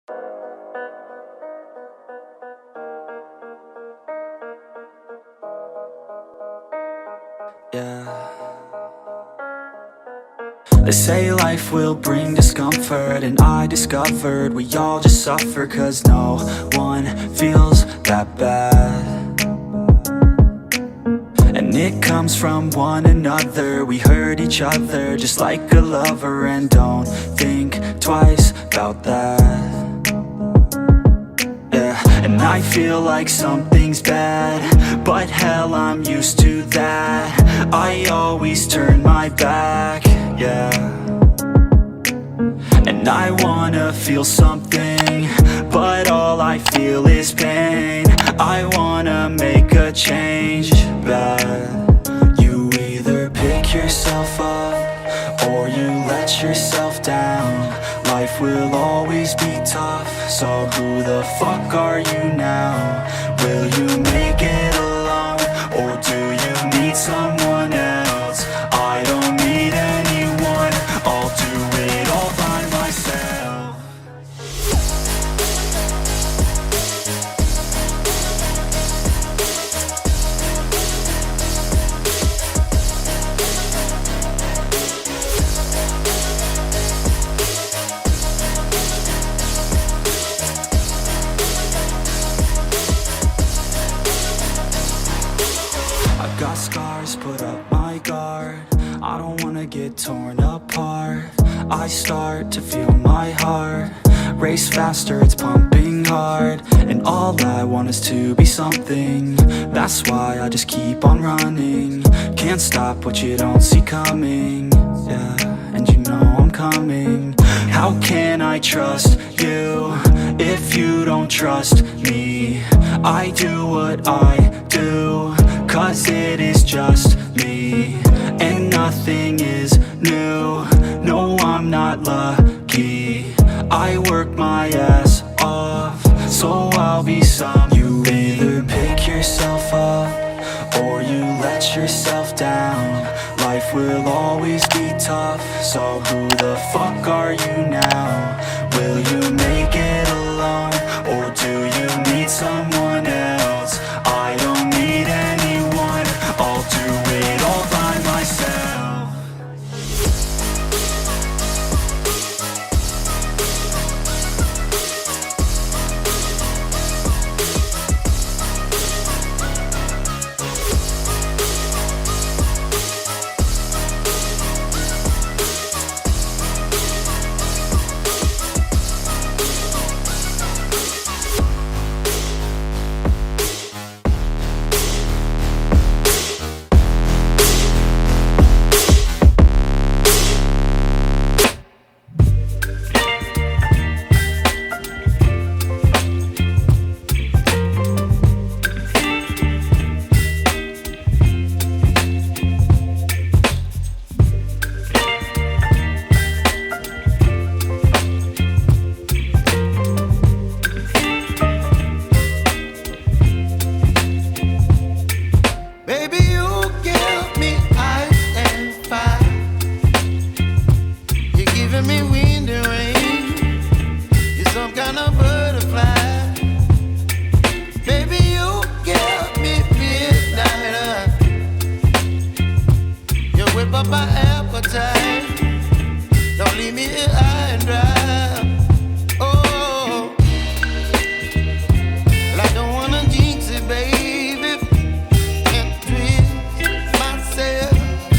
Yeah. They say life will bring discomfort, and I discovered we all just suffer, 'cause no one feels that bad. And it comes from one another. We hurt each other just like a lover, and don't think twice about that. Yeah, and I feel like something's bad, but hell, I'm used to that. I always turn my back, yeah. And I wanna feel something, but all I feel is pain. I wanna make a change, but you either pick yourself up or you let yourself down. Life will always be tough, so who the fuck are you now? Will you make it alone, or do you need someone else? I don't need anyone, I'll do it all by myself. I've got scars, put up my guard. I don't wanna get torn apart. I start to feel my heart race faster, it's pumping hard. And all I want is to be something. That's why I just keep on running. Can't stop what you don't see coming. Yeah, and you know I'm coming. How can I trust you if you don't trust me? I do what I do, 'cause it is just me, and nothing is new. No, I'm not lucky. I work my ass off, so I'll be some. You either pick yourself up or you let yourself down. Life will always be tough, so who the fuck are you now? Will you make it alone, or do you need someone else? I don't need anyone, I'll do it all by myself. My appetite, don't leave me here high and dry. Oh, well, I don't wanna jinx it, baby, and twist myself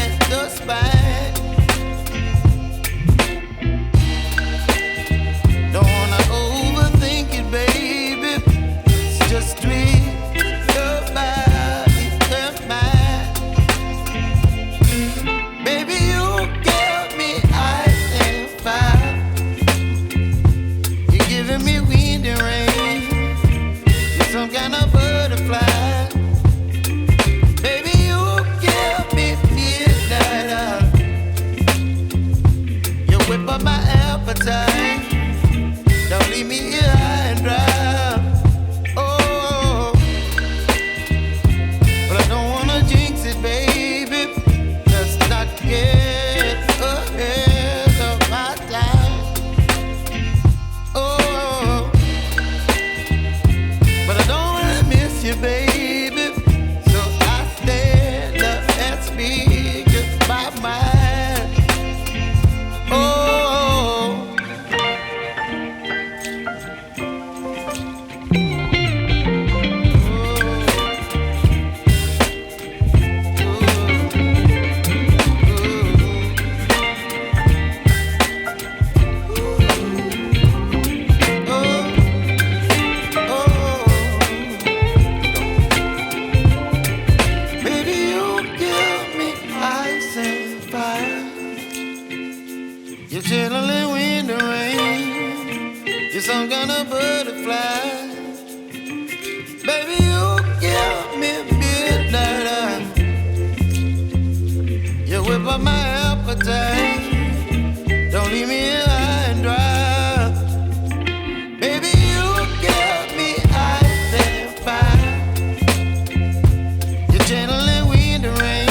at the spine. Don't wanna overthink some kind of butterfly. Baby, you give me midnight. You whip up my appetite. Don't leave me here high and dry. Baby, you give me ice and fire. You're channeling wind and rain.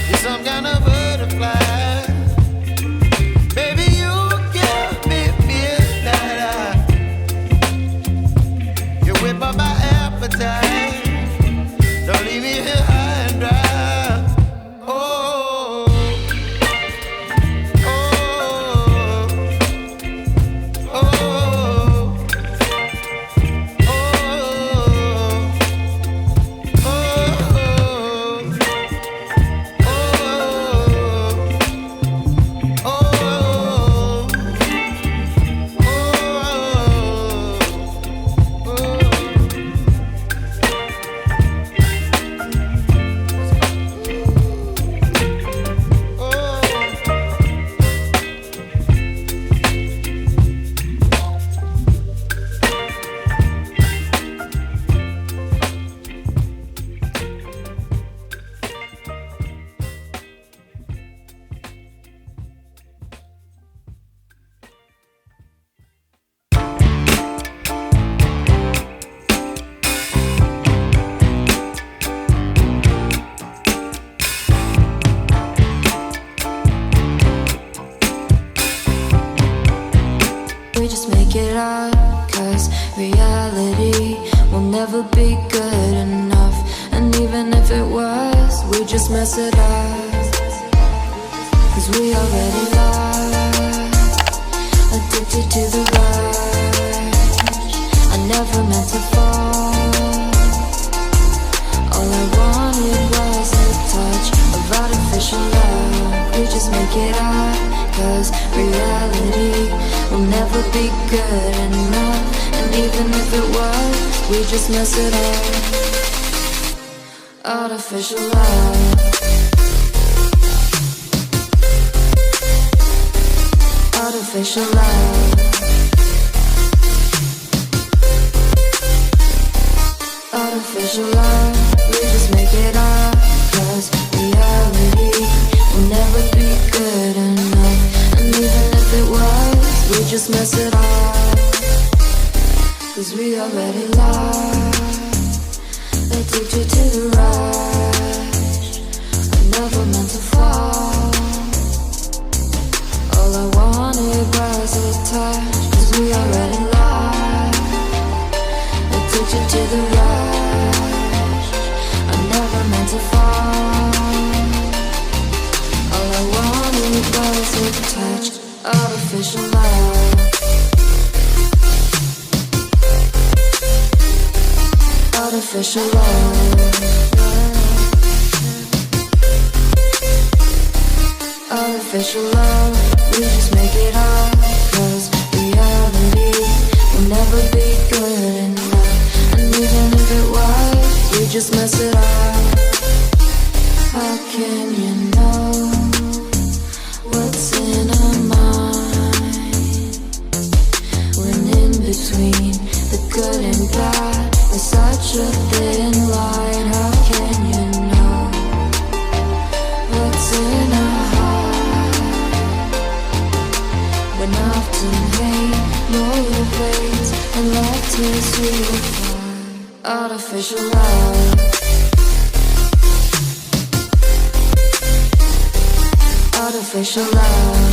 You're some kind of butterfly. Baby, you give me midnight. You whip up my appetite. Don't leave me here high and dry. We just make it up, cause reality will never be good enough. And even if it was, we just mess it up, cause we already lost, addicted to the rush. I never meant to fall. All I wanted was a touch of artificial love. We just make it up, cause reality will never be good enough. And even if it was, we just mess it up. Artificial love. Artificial love. Artificial love. We just make it up, cause reality will never be good enough. And even if it was, we just mess it up, cause we already lost, addicted to the rush. I never meant to fall. All I wanted was a touch, cause we already lost, addicted to the rush. I never meant to fall. All I wanted was a touch. Artificial love. Artificial love. Artificial love. We just make it up, cause reality will never be good enough. And even if it was, we just mess it up. How can you know what's in our mind, when in between the good and bad is such a thin line? How can you know what's in our heart, when often hate motivates and love tears you apart? Artificial love. Artificial love.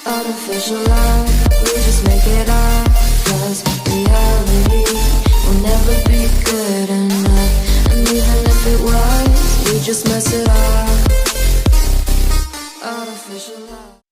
Artificial love. We just make it up, cause reality will never be good enough. And even if it was, we just mess it up. Artificial love.